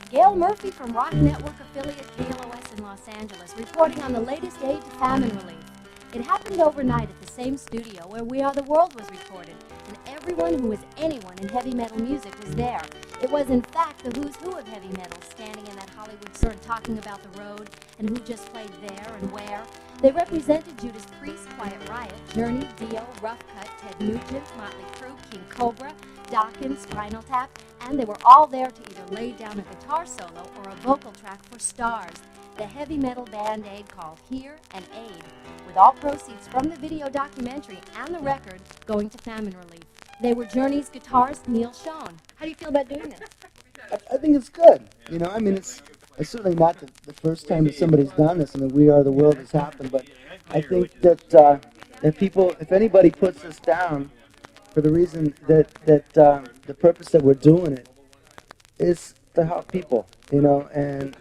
Gail Murphy from Rock Network affiliate KLOS in Los Angeles, reporting on the latest aid to famine relief. It happened overnight at the same studio where We Are the World was recorded, and everyone who was anyone in heavy metal music was there. It was, in fact, the who's who of heavy metal standing in that Hollywood store talking about the road and who just played there and where. They represented Judas Priest, Quiet Riot, Journey, Dio, Rough Cut, Ted Nugent, Motley Crue, King Cobra, Dawkins, Spinal Tap, and they were all there to either lay down a guitar solo or a vocal track for Stars, the heavy metal band aid called Hear and Aid, with all proceeds from the video documentary and the record going to famine relief. They were Journey's guitarist Neil Schon. How do you feel about doing this? I think it's good. You know, I mean, it's certainly not the first time that somebody's done this. I mean, We Are the World has happened, but I think that if people, if anybody puts this down for the reason that the purpose that we're doing it is to help people, you know, and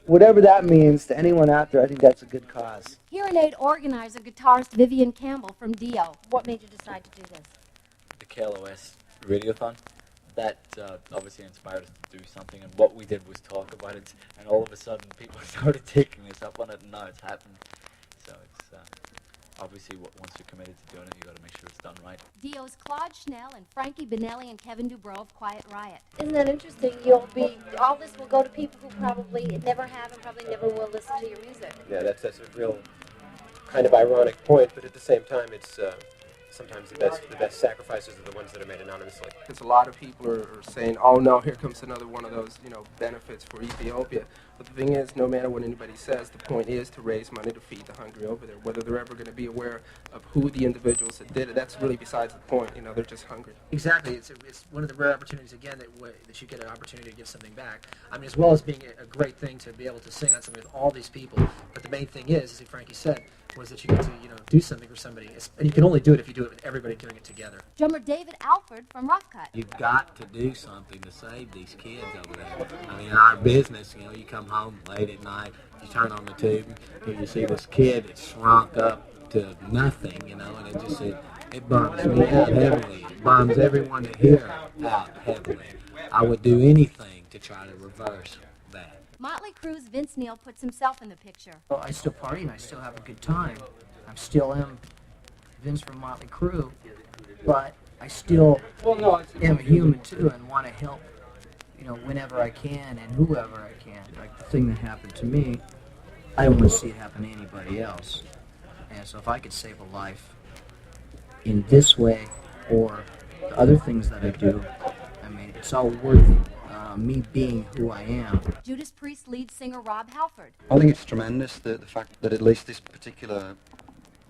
whatever that means to anyone out there, I think that's a good cause. Hear and Aid organizer guitarist Vivian Campbell from Dio. What made you decide to do this? The KLOS Radiothon. That obviously inspired us to do something, and what we did was talk about it, and all of a sudden people started taking us up on it, and now it's happened. So it's obviously once you're committed to doing it, you got to make sure it's done right. Dio's Claude Schnell and Frankie Banali and Kevin Dubrow of Quiet Riot. Isn't that interesting? You'll be, all this will go to people who probably never have and probably never will listen to your music. Yeah, that's a real kind of ironic point, but at the same time, it's sometimes the best sacrifices are the ones that are made anonymously. Because a lot of people are saying, oh no, here comes another one of those, benefits for Ethiopia. But the thing is, no matter what anybody says, the point is to raise money to feed the hungry over there. Whether they're ever going to be aware of who the individuals that did it, that's really besides the point. They're just hungry. Exactly. It's one of the rare opportunities, again, that you get an opportunity to give something back. I mean, as well as being a great thing to be able to sing on something with all these people. But the main thing is, as Frankie said, was that you get to, do something for somebody. And you can only do it if you do it with everybody doing it together. Drummer David Alford from Rough Cut. You've got to do something to save these kids over there. I mean, in our business, you come home late at night, you turn on the tube, and you see this kid that's shrunk up to nothing, and it bums me out heavily. It bums everyone that hear out heavily. I would do anything to try to reverse that. Motley Crue's Vince Neil puts himself in the picture. Well, I still party and I still have a good time. I still am Vince from Motley Crue, but I still am a human too and want to help, whenever I can and whoever I can. Like the thing that happened to me, I don't want to see it happen to anybody else. And so if I could save a life in this way or the other things that I do, I mean, it's all worth me being who I am. Judas Priest lead singer Rob Halford. I think it's tremendous, the fact that at least this particular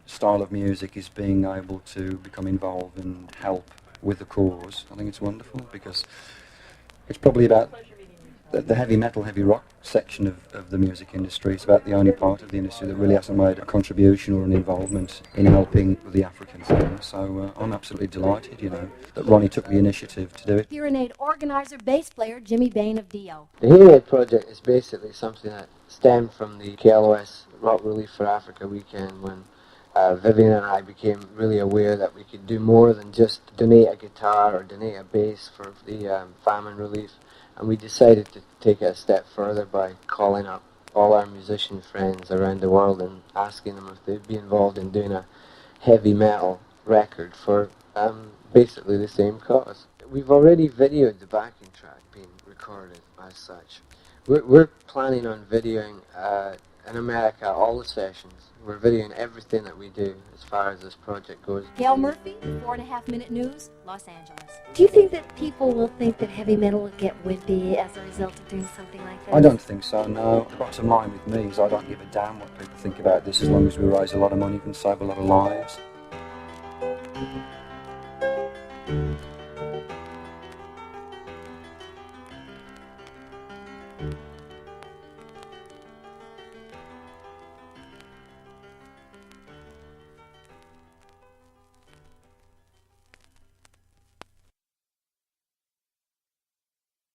style of music is being able to become involved and help with the cause. I think it's wonderful because it's probably about the heavy metal, heavy rock section of the music industry. It's about the only part of the industry that really hasn't made a contribution or an involvement in helping with the African thing. So I'm absolutely delighted, that Ronnie took the initiative to do it. Hear and Aid organizer, bass player Jimmy Bain of Dio. The Hear and Aid project is basically something that stemmed from the KLOS Rock Relief for Africa weekend when Vivian and I became really aware that we could do more than just donate a guitar or donate a bass for the famine relief. And we decided to take it a step further by calling up all our musician friends around the world and asking them if they'd be involved in doing a heavy metal record for basically the same cause. We've already videoed the backing track being recorded as such. We're planning on videoing in America all the sessions. We're videoing everything that we do as far as this project goes. Gail Murphy, 4.5 Minute News, Los Angeles. Do you think that people will think that heavy metal will get wimpy as a result of doing something like this? I don't think so, no. The bottom line with me is I don't give a damn what people think about this as long as we raise a lot of money and save a lot of lives.